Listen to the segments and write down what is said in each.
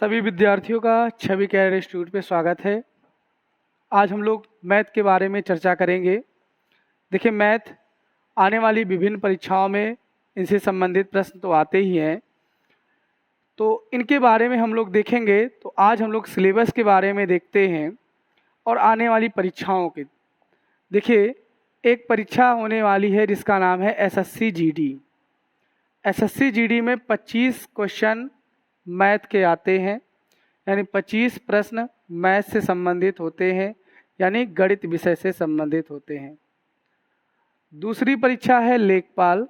सभी विद्यार्थियों का छवि कैरियर इंस्टीट्यूट पे स्वागत है। आज हम लोग मैथ के बारे में चर्चा करेंगे। देखिए, मैथ आने वाली विभिन्न परीक्षाओं में इनसे संबंधित प्रश्न तो आते ही हैं, तो इनके बारे में हम लोग देखेंगे। तो आज हम लोग सिलेबस के बारे में देखते हैं और आने वाली परीक्षाओं के। देखिए, एक परीक्षा होने वाली है जिसका नाम है एसएससी जीडी। एसएससी जीडी में 25 क्वेश्चन मैथ के आते हैं, यानी 25 प्रश्न मैथ से संबंधित होते हैं, यानी गणित विषय से संबंधित होते हैं। दूसरी परीक्षा है लेखपाल।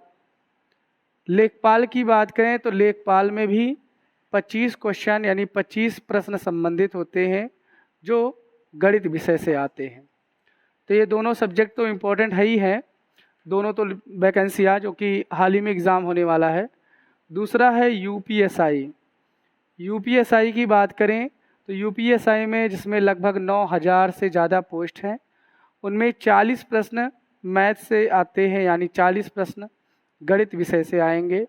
लेखपाल की बात करें तो लेखपाल में भी 25 क्वेश्चन यानी 25 प्रश्न संबंधित होते हैं जो गणित विषय से आते हैं। तो ये दोनों सब्जेक्ट तो इम्पोर्टेंट है ही हैं, दोनों तो वैकेंसियाँ जो कि हाल ही में एग्ज़ाम होने वाला है। दूसरा है यूपीएसआई। यूपीएसआई की बात करें तो यूपीएसआई में जिसमें लगभग 9000 से ज़्यादा पोस्ट हैं, उनमें 40 प्रश्न मैथ से आते हैं, यानी 40 प्रश्न गणित विषय से आएंगे।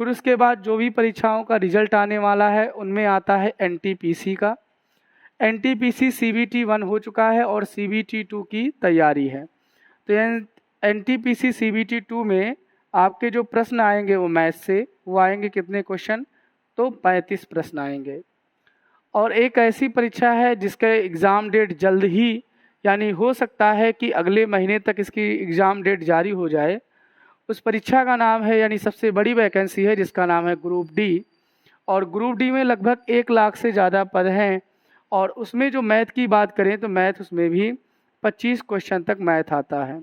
फिर उसके बाद जो भी परीक्षाओं का रिजल्ट आने वाला है उनमें आता है एनटीपीसी का। एनटीपीसी सीबीटी 1 हो चुका है और सीबीटी 2 की तैयारी है। तो एनटीपीसी सीबीटी 2 में आपके जो प्रश्न आएंगे वो मैथ से, वो आएंगे कितने क्वेश्चन, तो 35 प्रश्न आएंगे। और एक ऐसी परीक्षा है जिसका एग्ज़ाम डेट जल्द ही, यानी हो सकता है कि अगले महीने तक इसकी एग्ज़ाम डेट जारी हो जाए। उस परीक्षा का नाम है, यानी सबसे बड़ी वैकेंसी है जिसका नाम है ग्रुप डी। और ग्रुप डी में लगभग 1 लाख से ज़्यादा पद हैं, और उसमें जो मैथ की बात करें तो मैथ उसमें भी 25 क्वेश्चन तक मैथ आता है।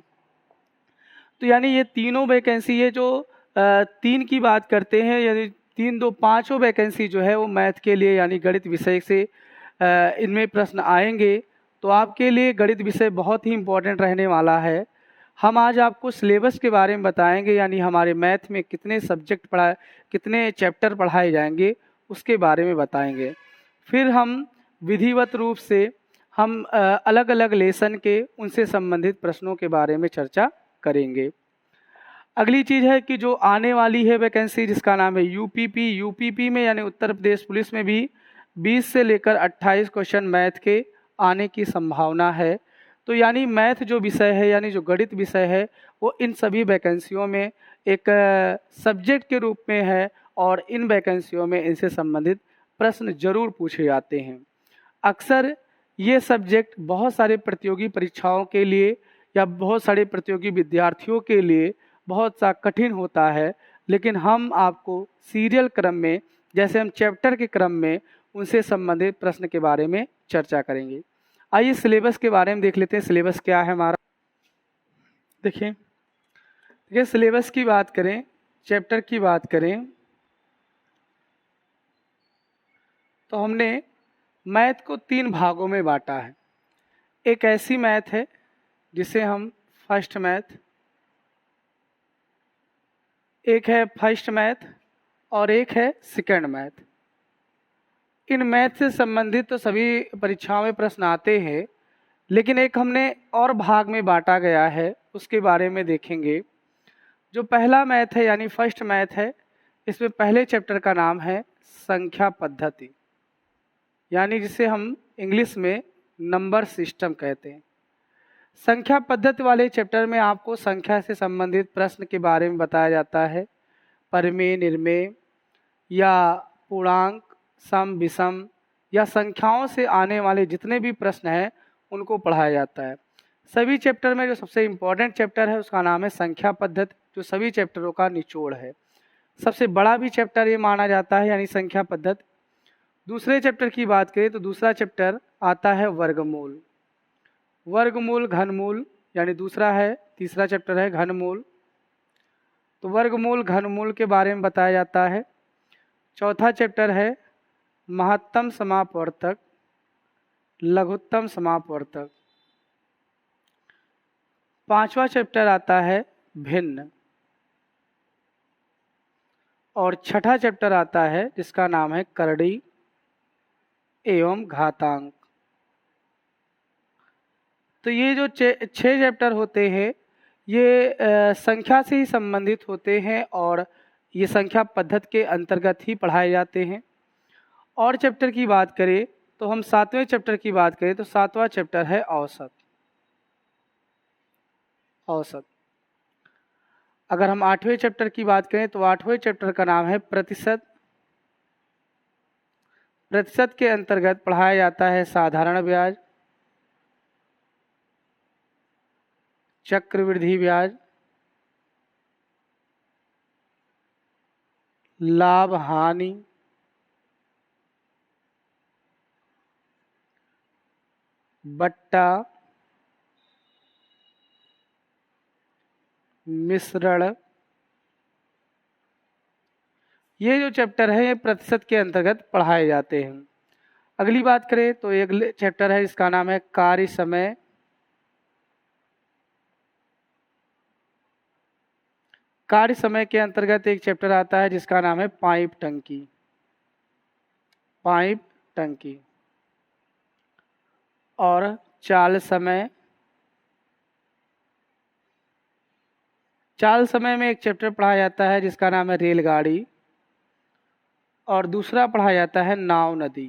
तो यानी ये तीनों वैकेंसी है जो 3 की बात करते हैं, यानी 3 2 5 वैकेंसी जो है वो मैथ के लिए, यानी गणित विषय से इनमें प्रश्न आएंगे। तो आपके लिए गणित विषय बहुत ही इम्पोर्टेंट रहने वाला है। हम आज आपको सिलेबस के बारे में बताएंगे, यानी हमारे मैथ में कितने सब्जेक्ट कितने चैप्टर पढ़ाए जाएंगे उसके बारे में बताएंगे। फिर हम विधिवत रूप से हम अलग अलग लेसन के उनसे संबंधित प्रश्नों के बारे में चर्चा करेंगे। अगली चीज़ है कि जो आने वाली है वैकेंसी जिसका नाम है यूपीपी। यूपीपी में यानी उत्तर प्रदेश पुलिस में भी 20 से लेकर 28 क्वेश्चन मैथ के आने की संभावना है। तो यानी मैथ जो विषय है, यानी जो गणित विषय है, वो इन सभी वैकेंसियों में एक सब्जेक्ट के रूप में है, और इन वैकेंसियों में इनसे संबंधित प्रश्न जरूर पूछे जाते हैं। अक्सर ये सब्जेक्ट बहुत सारे प्रतियोगी परीक्षाओं के लिए या बहुत सारे प्रतियोगी विद्यार्थियों के लिए बहुत सा कठिन होता है, लेकिन हम आपको सीरियल क्रम में, जैसे हम चैप्टर के क्रम में, उनसे संबंधित प्रश्न के बारे में चर्चा करेंगे। आइए सिलेबस के बारे में देख लेते हैं। सिलेबस क्या है हमारा, देखिए सिलेबस की बात करें, चैप्टर की बात करें तो हमने मैथ को 3 भागों में बांटा है। एक ऐसी मैथ है जिसे हम फर्स्ट मैथ, एक है फर्स्ट मैथ और एक है सेकंड मैथ। इन मैथ से संबंधित तो सभी परीक्षाओं में प्रश्न आते हैं, लेकिन एक हमने और भाग में बांटा गया है, उसके बारे में देखेंगे। जो पहला मैथ है यानी फर्स्ट मैथ है, इसमें पहले चैप्टर का नाम है संख्या पद्धति, यानी जिसे हम इंग्लिश में नंबर सिस्टम कहते हैं। संख्या पद्धति वाले चैप्टर में आपको संख्या से संबंधित प्रश्न के बारे में बताया जाता है। परिमेय, निर्मेय या पूर्णांक, सम, विषम या संख्याओं से आने वाले जितने भी प्रश्न हैं उनको पढ़ाया जाता है। सभी चैप्टर में जो सबसे इम्पोर्टेंट चैप्टर है उसका नाम है संख्या पद्धति, जो सभी चैप्टरों का निचोड़ है। सबसे बड़ा भी चैप्टर ये माना जाता है, यानी संख्या पद्धति। दूसरे चैप्टर की बात करें तो दूसरा चैप्टर आता है वर्गमूल। वर्गमूल, घनमूल, यानी तीसरा चैप्टर है घनमूल। तो वर्गमूल, घनमूल के बारे में बताया जाता है। चौथा चैप्टर है महत्तम समापवर्तक, लघुत्तम समापवर्तक। पांचवा चैप्टर आता है भिन्न, और छठा चैप्टर आता है जिसका नाम है करड़ी एवं घातांक। तो ये जो 6 चैप्टर होते हैं ये संख्या से ही संबंधित होते हैं, और ये संख्या पद्धति के अंतर्गत ही पढ़ाए जाते हैं। और चैप्टर की बात करें तो हम 7वें चैप्टर की बात करें तो 7वां चैप्टर है औसत। औसत। अगर हम 8वें चैप्टर की बात करें तो 8वें चैप्टर का नाम है प्रतिशत। प्रतिशत के अंतर्गत पढ़ाया जाता है साधारण ब्याज, चक्रवृद्धि ब्याज, लाभ हानि, बट्टा, मिश्रण। ये जो चैप्टर है ये प्रतिशत के अंतर्गत पढ़ाए जाते हैं। अगली बात करें तो एक चैप्टर है इसका नाम है कार्य समय। कार्य समय के अंतर्गत एक चैप्टर आता है जिसका नाम है पाइप टंकी। पाइप टंकी। और चाल समय। चाल समय में एक चैप्टर पढ़ाया जाता है जिसका नाम है रेलगाड़ी, और दूसरा पढ़ाया जाता है नाव नदी।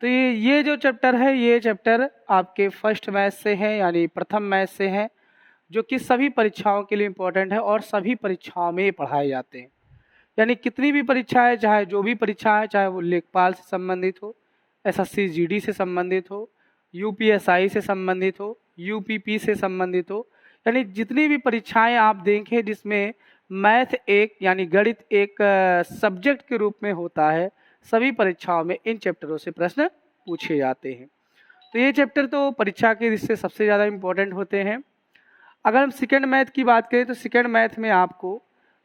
तो ये जो चैप्टर है ये चैप्टर आपके फर्स्ट मैथ से हैं, यानी प्रथम मैथ से हैं, जो कि सभी परीक्षाओं के लिए इम्पोर्टेंट है और सभी परीक्षाओं में पढ़ाए जाते हैं। यानी कितनी भी परीक्षा है, चाहे जो भी परीक्षा है, चाहे वो लेखपाल से संबंधित हो, एसएससी जीडी से संबंधित हो, यूपीएसआई से संबंधित हो, यूपीपी से संबंधित हो, यानी जितनी भी परीक्षाएं आप देखें जिसमें मैथ एक यानी गणित एक सब्जेक्ट के रूप में होता है, सभी परीक्षाओं में इन चैप्टरों से प्रश्न पूछे जाते हैं। तो ये चैप्टर तो परीक्षा के दृष्टि से सबसे ज़्यादा इम्पोर्टेंट होते हैं। अगर हम सेकेंड मैथ की बात करें तो सेकेंड मैथ में आपको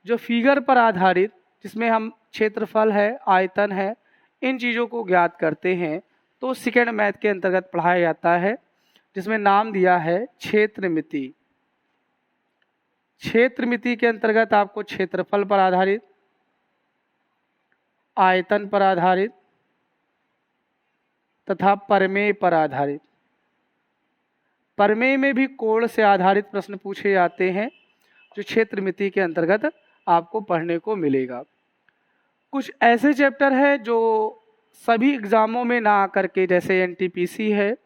जो फिगर पर आधारित, जिसमें हम क्षेत्रफल है, आयतन है, इन चीज़ों को ज्ञात करते हैं, तो सेकेंड मैथ के अंतर्गत पढ़ाया जाता है, जिसमें नाम दिया है क्षेत्रमिति। क्षेत्रमिति के अंतर्गत आपको क्षेत्रफल पर आधारित, आयतन पर आधारित तथा प्रमेय पर आधारित, प्रमेय में भी कोण से आधारित प्रश्न पूछे जाते हैं, जो क्षेत्रमिति के अंतर्गत आपको पढ़ने को मिलेगा। कुछ ऐसे चैप्टर है जो सभी एग्जामों में ना आकर के, जैसे एनटीपीसी है,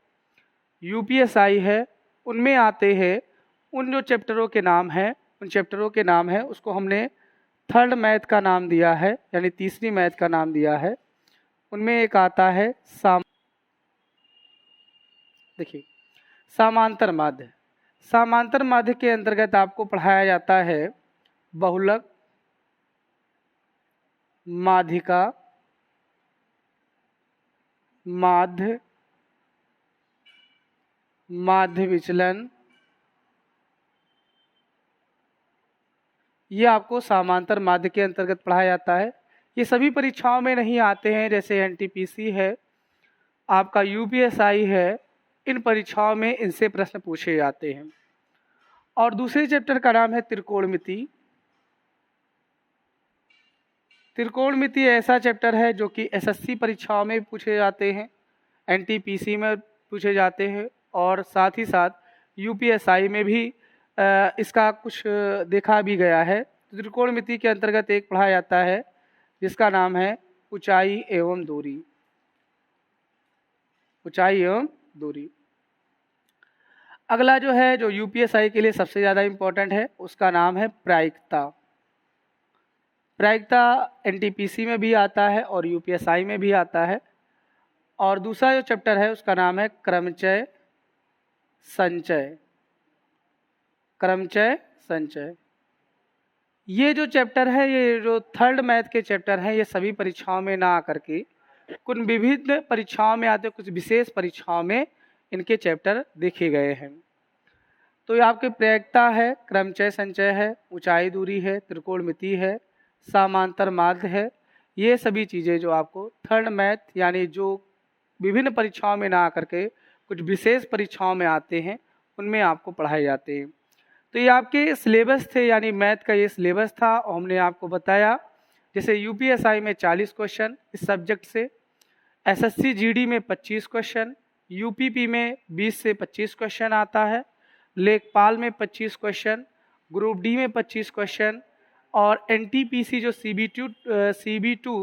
यूपीएसआई है, उनमें आते हैं। उन जो चैप्टरों के नाम हैं, उन चैप्टरों के नाम है उसको हमने थर्ड मैथ का नाम दिया है, यानी तीसरी मैथ का नाम दिया है। उनमें एक आता है देखिए समांतर माध्य। समांतर माध्य के अंतर्गत आपको पढ़ाया जाता है बहुलक, माध्यिका, माध्य, माध्य विचलन। ये आपको समांतर माध्य के अंतर्गत पढ़ाया जाता है। ये सभी परीक्षाओं में नहीं आते हैं, जैसे एनटीपीसी है, आपका यूपीएसआई है, इन परीक्षाओं में इनसे प्रश्न पूछे जाते हैं। और दूसरे चैप्टर का नाम है त्रिकोणमिति। त्रिकोणमिति ऐसा चैप्टर है जो कि एसएससी परीक्षाओं में पूछे जाते हैं, एनटीपीसी में पूछे जाते हैं, और साथ ही साथ यूपीएसआई में भी इसका कुछ देखा भी गया है। त्रिकोणमिति के अंतर्गत एक पढ़ाया जाता है जिसका नाम है ऊंचाई एवं दूरी। ऊंचाई एवं दूरी। अगला जो है, जो यूपीएसआई के लिए सबसे ज़्यादा इम्पोर्टेंट है, उसका नाम है प्रायिकता। प्रायिकता एनटीपीसी में भी आता है और यूपीएसआई में भी आता है। और दूसरा जो चैप्टर है उसका नाम है क्रमचय संचय। क्रमचय संचय। ये जो चैप्टर है, ये जो थर्ड मैथ के चैप्टर हैं, ये सभी परीक्षाओं में ना आकर के कुछ विभिन्न परीक्षाओं में आते, कुछ विशेष परीक्षाओं में इनके चैप्टर देखे गए हैं। तो ये आपके प्रायिकता है, क्रमचय संचय है, ऊंचाई दूरी है, त्रिकोणमिति है, समांतर माध्य है। ये सभी चीज़ें जो आपको थर्ड मैथ यानी जो विभिन्न परीक्षाओं में ना आकर के कुछ विशेष परीक्षाओं में आते हैं, उनमें आपको पढ़ाए जाते हैं। तो ये आपके सिलेबस थे, यानी मैथ का ये सिलेबस था, और हमने आपको बताया जैसे यूपीएसआई में 40 क्वेश्चन इस सब्जेक्ट से, एसएससी जीडी में 25 क्वेश्चन, यूपीपी में 20 से 25 क्वेश्चन आता है, लेखपाल में 25 क्वेश्चन, ग्रुप डी में 25 क्वेश्चन, और NTPC जो CB2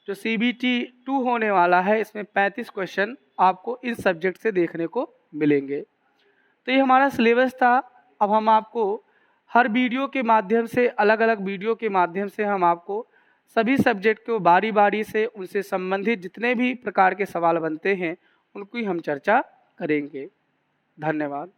जो CBT2 होने वाला है, इसमें 35 क्वेश्चन आपको इस सब्जेक्ट से देखने को मिलेंगे। तो ये हमारा सिलेबस था। अब हम आपको हर वीडियो के माध्यम से, अलग अलग वीडियो के माध्यम से हम आपको सभी सब्जेक्ट को बारी बारी से उनसे संबंधित जितने भी प्रकार के सवाल बनते हैं उनकी हम चर्चा करेंगे। धन्यवाद।